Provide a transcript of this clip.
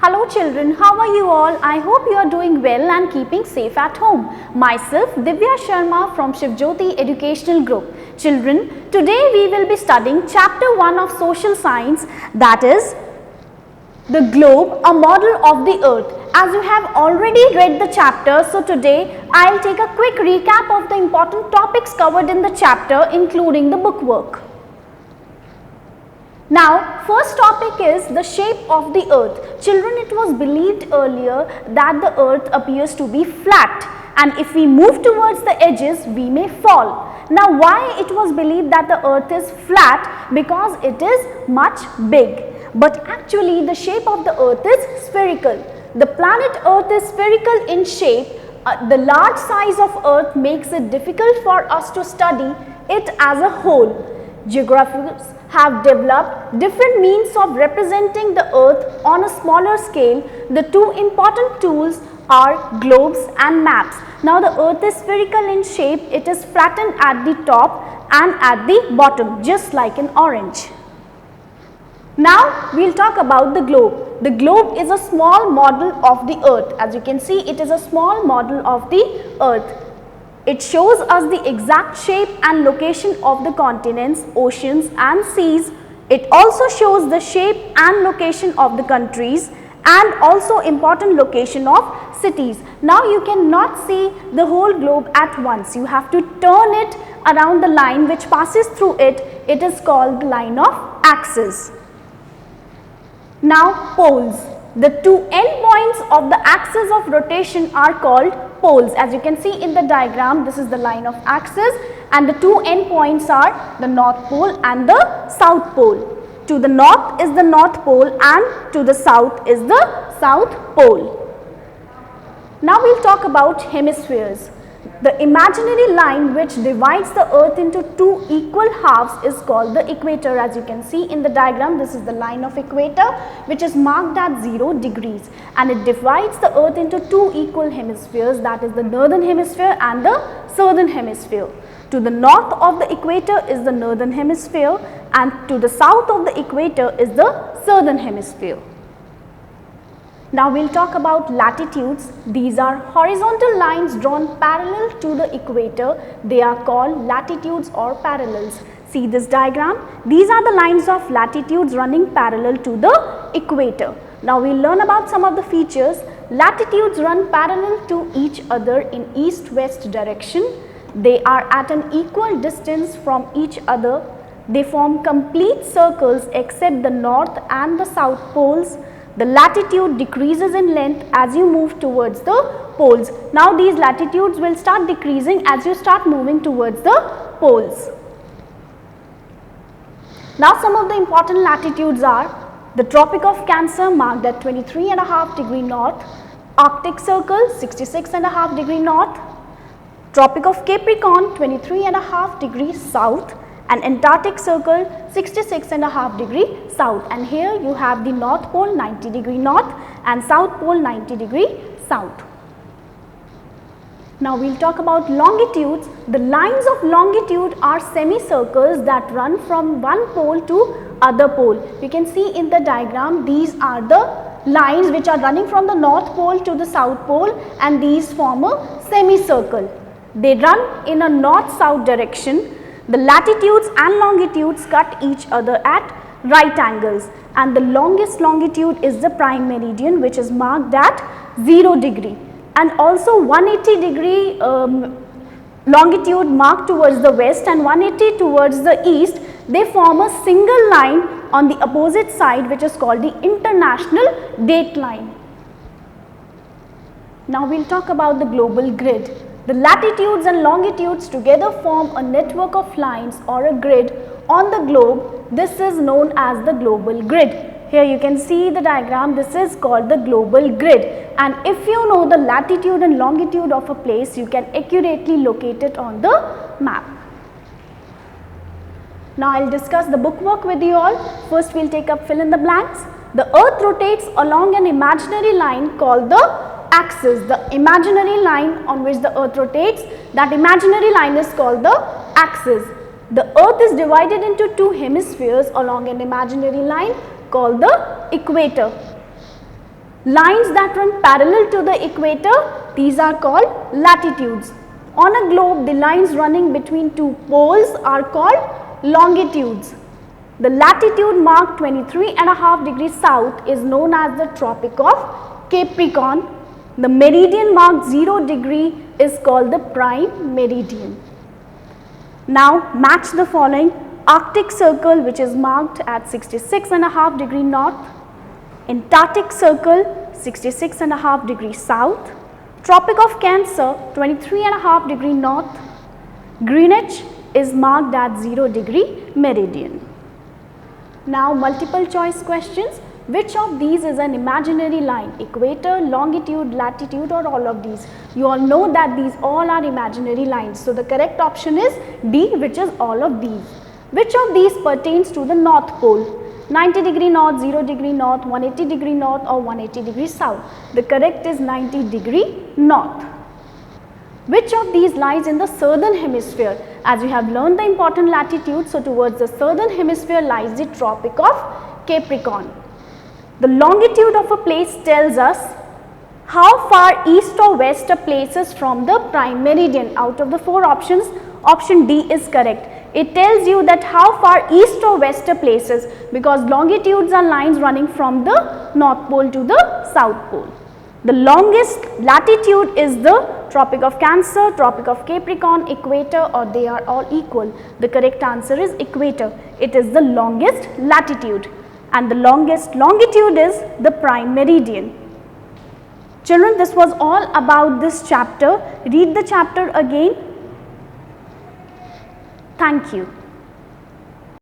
Hello children, how are you all? I hope you are doing well and keeping safe at home. Myself Divya Sharma from Shivjyoti Educational Group. Children, today we will be studying chapter 1 of social science, that is the globe, a model of the earth. As you have already read the chapter, so today I will take a quick recap of the important topics covered in the chapter, including the bookwork. Now, first topic is the shape of the earth. Children, it was believed earlier that the earth appears to be flat, and if we move towards the edges, we may fall. Now, why it was believed that the earth is flat? Because it is much big. But actually, the shape of the earth is spherical. The planet earth is spherical in shape. The large size of earth makes it difficult for us to study it as a whole. Geographers have developed different means of representing the earth on a smaller scale. The two important tools are globes and maps. Now, the earth is spherical in shape. It is flattened at the top and at the bottom, just like an orange. Now, we will talk about the globe. The globe is a small model of the earth. As you can see, it is a small model of the earth. It shows us the exact shape and location of the continents, oceans and seas. It also shows the shape and location of the countries and also important location of cities. Now, you cannot see the whole globe at once. You have to turn it around the line which passes through it. It is called the line of axis. Now, poles. The two endpoints of the axis of rotation are called poles. As you can see in the diagram, this is the line of axis and the two endpoints are the North Pole and the South Pole. To the north is the North Pole and to the south is the South Pole. Now, we will talk about hemispheres. The imaginary line which divides the earth into two equal halves is called the equator. As you can see in the diagram, this is the line of equator which is marked at 0 degrees, and it divides the earth into two equal hemispheres, that is the northern hemisphere and the southern hemisphere. To the north of the equator is the northern hemisphere and to the south of the equator is the southern hemisphere. Now, we will talk about latitudes. These are horizontal lines drawn parallel to the equator. They are called latitudes or parallels. See this diagram. These are the lines of latitudes running parallel to the equator. Now, we will learn about some of the features. Latitudes run parallel to each other in east-west direction. They are at an equal distance from each other. They form complete circles except the north and the south poles. The latitude decreases in length as you move towards the poles. Now, these latitudes will start decreasing as you start moving towards the poles. Now, some of the important latitudes are the Tropic of Cancer marked at 23.5 degree north, Arctic Circle 66.5 degree north, Tropic of Capricorn 23.5 degrees south, and Antarctic Circle 66.5 degree south, and here you have the North Pole 90 degree north and South Pole 90 degree south. Now, we will talk about longitudes. The lines of longitude are semicircles that run from one pole to other pole. You can see in the diagram, these are the lines which are running from the North Pole to the South Pole, and these form a semicircle. They run in a north-south direction. The latitudes and longitudes cut each other at right angles, and the longest longitude is the prime meridian which is marked at 0 degree, and also 180 degree longitude marked towards the west and 180 towards the east. They form a single line on the opposite side which is called the international date line. Now, we will talk about the global grid. The latitudes and longitudes together form a network of lines or a grid on the globe. This is known as the global grid. Here you can see the diagram. This is called the global grid, and if you know the latitude and longitude of a place, you can accurately locate it on the map. Now, I will discuss the bookwork with you all. First, we will take up fill in the blanks. The earth rotates along an imaginary line called the axis. The imaginary line on which the earth rotates, that imaginary line is called the axis. The earth is divided into two hemispheres along an imaginary line called the equator. Lines that run parallel to the equator, these are called latitudes. On a globe, the lines running between two poles are called longitudes. The latitude marked 23.5 degrees south is known as the Tropic of Capricorn. The meridian marked 0 degree is called the prime meridian. Now match the following: Arctic Circle, which is marked at 66.5 degree north, Antarctic Circle 66.5 degree south, Tropic of Cancer 23.5 degree north, Greenwich is marked at 0 degree meridian. Now multiple choice questions. Which of these is an imaginary line? Equator, longitude, latitude, or all of these? You all know that these all are imaginary lines. So the correct option is D, which is all of these. Which of these pertains to the North Pole? 90 degree north, 0 degree north, 180 degree north, or 180 degree south? The correct is 90 degree north. Which of these lies in the southern hemisphere? As we have learned the important latitude, so towards the southern hemisphere lies the Tropic of Capricorn. The longitude of a place tells us how far east or west a place is from the prime meridian. Out of the 4 options, option D is correct. It tells you that how far east or west a place is, because longitudes are lines running from the North Pole to the South Pole. The longest latitude is the Tropic of Cancer, Tropic of Capricorn, equator, or they are all equal. The correct answer is equator. It is the longest latitude, and the longest longitude is the prime meridian. Children, this was all about this chapter. Read the chapter again. Thank you.